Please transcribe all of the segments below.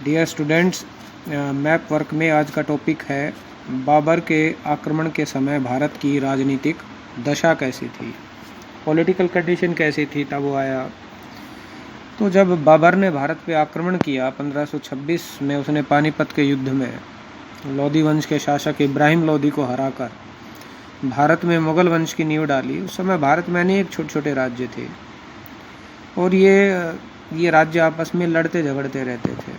Dear students, map work में आज का टॉपिक है बाबर के आक्रमण के समय भारत की राजनीतिक दशा कैसी थी, पॉलिटिकल कंडीशन कैसी थी तब वो आया। तो जब बाबर ने भारत पे आक्रमण किया 1526 में, उसने पानीपत के युद्ध में लोधी वंश के शासक इब्राहिम लोधी को हराकर भारत में मुगल वंश की नींव डाली। उस समय भारत में अनेक छोटे छोटे राज्य थे और ये राज्य आपस में लड़ते झगड़ते रहते थे।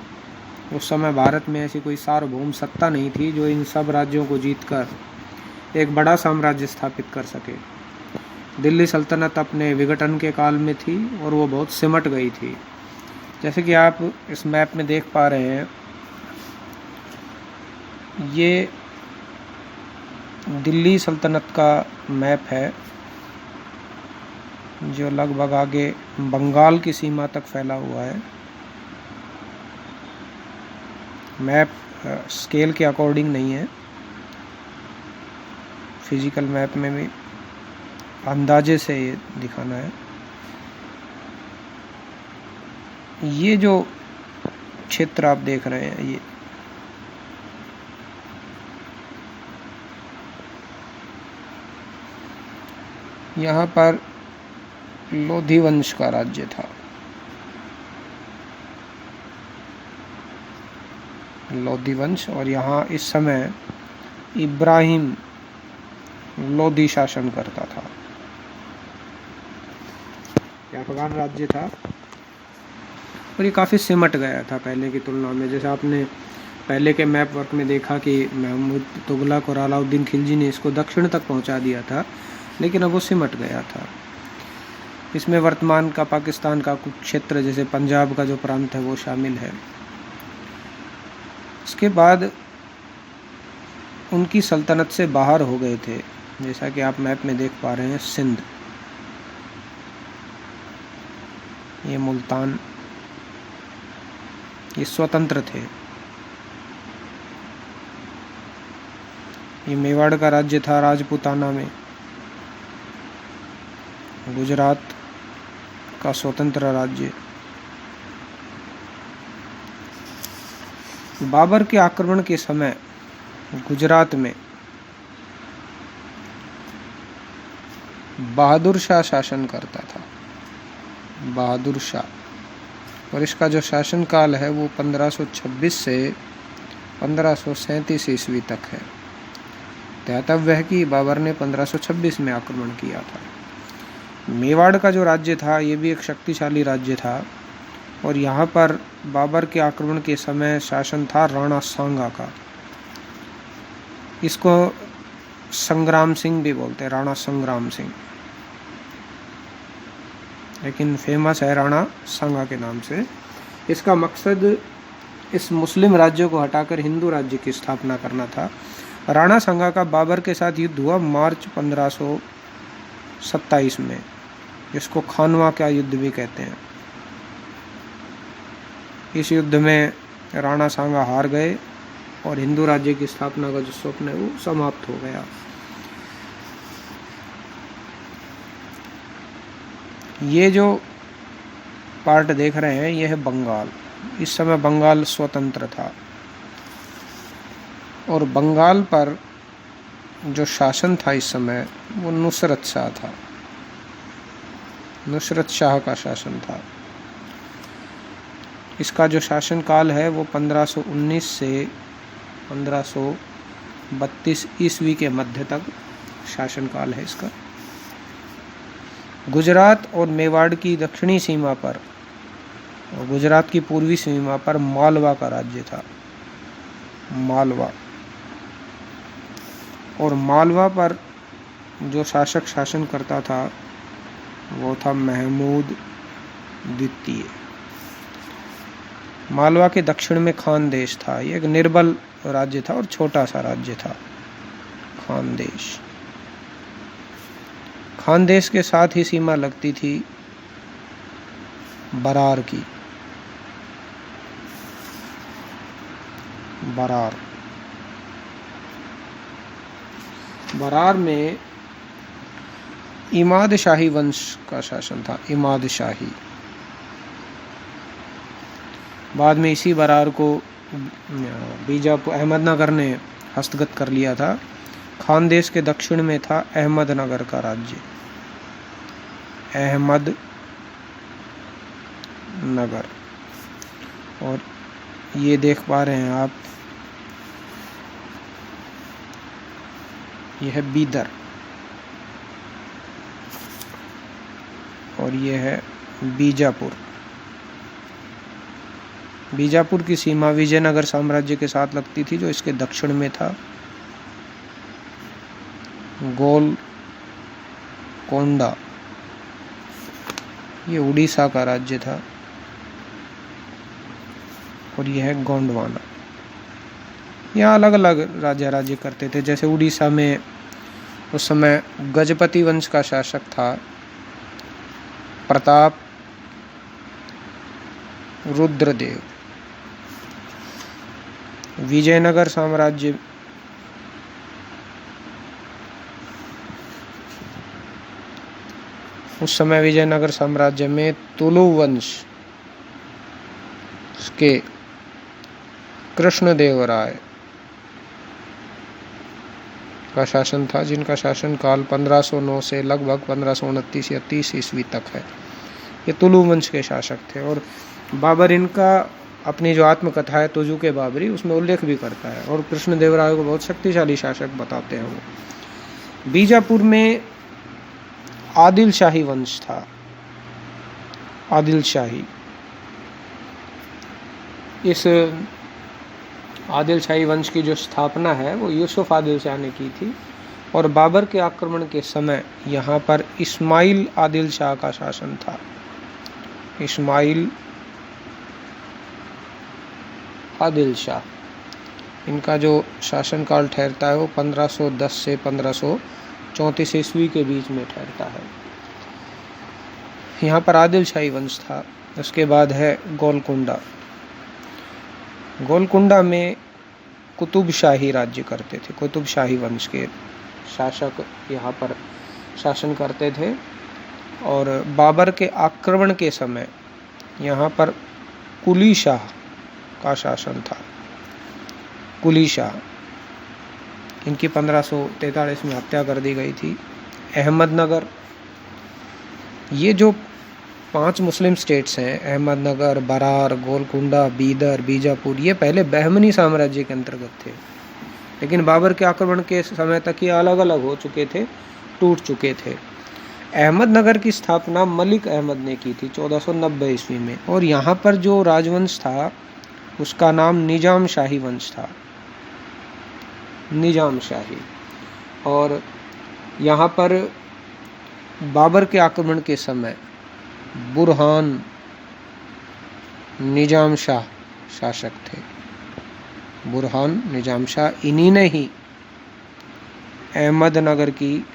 उस समय भारत में ऐसी कोई सार्वभौम सत्ता नहीं थी जो इन सब राज्यों को जीतकर एक बड़ा साम्राज्य स्थापित कर सके। दिल्ली सल्तनत अपने विघटन के काल में थी और वो बहुत सिमट गई थी। जैसे कि आप इस मैप में देख पा रहे हैं, ये दिल्ली सल्तनत का मैप है जो लगभग आगे बंगाल की सीमा तक फैला हुआ है। मैप स्केल के अकॉर्डिंग नहीं है, फिजिकल मैप में भी अंदाजे से ये दिखाना है। ये जो क्षेत्र आप देख रहे हैं, ये यहाँ पर लोधी वंश का राज्य था। लोधी वंश, और यहाँ इस समय इब्राहिम लोधी शासन करता था। ये अफगान राज्य था और ये काफ़ी सिमट गया था पहले की तुलना में। जैसे आपने पहले के मैप वर्क में देखा कि महमूद तुगलक और अलाउद्दीन खिलजी ने इसको दक्षिण तक पहुंचा दिया था, लेकिन अब वो सिमट गया था। इसमें वर्तमान का पाकिस्तान का कुछ क्षेत्र जैसे पंजाब का जो प्रांत है वो शामिल है। इसके बाद उनकी सल्तनत से बाहर हो गए थे, जैसा कि आप मैप में देख पा रहे हैं। सिंध, ये मुल्तान, ये स्वतंत्र थे। ये मेवाड़ का राज्य था राजपूताना में। गुजरात का स्वतंत्र राज्य। बाबर के आक्रमण के समय गुजरात में बहादुर शाह शासन करता था। बहादुर शाह, और इसका जो शासनकाल है वो 1526 से 1537 ईस्वी तक है। ध्यातव्य है कि बाबर ने 1526 में आक्रमण किया था। मेवाड़ का जो राज्य था ये भी एक शक्तिशाली राज्य था और यहाँ पर बाबर के आक्रमण के समय शासन था राणा सांगा का। इसको संग्राम सिंह भी बोलते हैं, राणा संग्राम सिंह, लेकिन फेमस है राणा सांगा के नाम से। इसका मकसद इस मुस्लिम राज्यों को हटाकर हिंदू राज्य की स्थापना करना था। राणा सांगा का बाबर के साथ युद्ध हुआ मार्च 1527 में, जिसको खानवा का युद्ध भी कहते हैं। इस युद्ध में राणा सांगा हार गए और हिंदू राज्य की स्थापना का जो स्वप्न है वो समाप्त हो गया। ये जो पार्ट देख रहे हैं ये है बंगाल। इस समय बंगाल स्वतंत्र था और बंगाल पर जो शासन था इस समय वो नुसरत शाह था। नुसरत शाह का शासन था। इसका जो शासनकाल है वो 1519 से 1532 ईस्वी के मध्य तक शासनकाल है इसका। गुजरात और मेवाड़ की दक्षिणी सीमा पर और गुजरात की पूर्वी सीमा पर मालवा का राज्य था। मालवा, और मालवा पर जो शासक शासन करता था वो था महमूद द्वितीय। मालवा के दक्षिण में खानदेश था। ये एक निर्बल राज्य था और छोटा सा राज्य था खानदेश। खानदेश के साथ ही सीमा लगती थी बरार की। बरार में इमाद शाही वंश का शासन था। इमाद शाही बाद में इसी बरार को बीजापुर अहमदनगर ने हस्तगत कर लिया था। खानदेश के दक्षिण में था अहमदनगर का राज्य, अहमदनगर। और ये देख पा रहे हैं आप, यह है बीदर और ये है बीजापुर। बीजापुर की सीमा विजयनगर साम्राज्य के साथ लगती थी, जो इसके दक्षिण में था। गोलकोंडा ये उड़ीसा का राज्य था और यह है गोंडवाना। यहाँ अलग अलग राजा राज्य करते थे। जैसे उड़ीसा में उस समय गजपति वंश का शासक था प्रताप रुद्रदेव। विजयनगर साम्राज्य उस समय विजयनगर साम्राज्य में तुलु वंश के कृष्णदेवराय का शासन था, जिनका शासन काल 1509 से लगभग 1529 या 30 ईस्वी तक है। ये तुलु वंश के शासक थे। और बाबर इनका अपनी जो आत्मकथा है तुजुक बाबरी, उसमें उल्लेख भी करता है और कृष्णदेवराय को बहुत शक्तिशाली शासक बताते हैं वो। बीजापुर में आदिल शाही वंश था। आदिल शाही, इस आदिल शाही वंश की जो स्थापना है वो यूसुफ आदिल शाह ने की थी। और बाबर के आक्रमण के समय यहाँ पर इस्माइल आदिल शाह का शासन था। इस्माइल आदिल शाह, इनका जो शासनकाल ठहरता है वो 1510 से 1534 ईस्वी के बीच में ठहरता है। यहाँ पर आदिल शाही वंश था। उसके बाद है गोलकुंडा। गोलकुंडा में कुतुब शाही राज्य करते थे। कुतुब शाही वंश के शासक यहाँ पर शासन करते थे। और बाबर के आक्रमण के समय यहाँ पर कुली शाह का शासन था। कुली शाह, इनकी 1543 में हत्या कर दी गई थी। अहमदनगर, ये जो 5 मुस्लिम स्टेट्स हैं, अहमदनगर, बरार, गोलकुंडा, बीदर, बीजापुर, ये पहले बहमनी साम्राज्य के अंतर्गत थे, लेकिन बाबर के आक्रमण के समय तक ये अलग अलग हो चुके थे, टूट चुके थे। अहमदनगर की स्थापना मलिक अहमद ने की थी 1490 ईस्वी में। और यहाँ पर जो राजवंश था उसका नाम निजाम शाही वंश था। निजाम शाही। और यहाँ पर बाबर के आक्रमण के समय बुरहान निजाम शाह शासक थे। बुरहान निजाम शाह, इन्हीं ने ही अहमदनगर की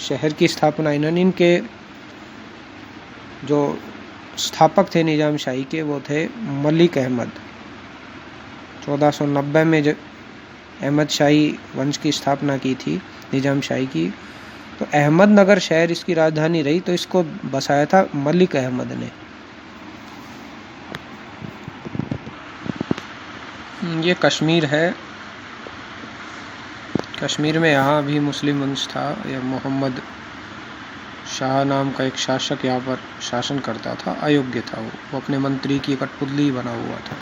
शहर की स्थापना, इनके जो स्थापक थे निजाम शाही के वो थे मलिक अहमद। 1490 में जब अहमद शाही वंश की स्थापना की थी निजाम शाही की, तो अहमदनगर शहर इसकी राजधानी रही, तो इसको बसाया था मलिक अहमद ने। ये कश्मीर है। कश्मीर में यहाँ भी मुस्लिम वंश था। यह मोहम्मद शाह नाम का एक शासक यहाँ पर शासन करता था। अयोग्य था वो अपने मंत्री की कठपुतली बना हुआ था।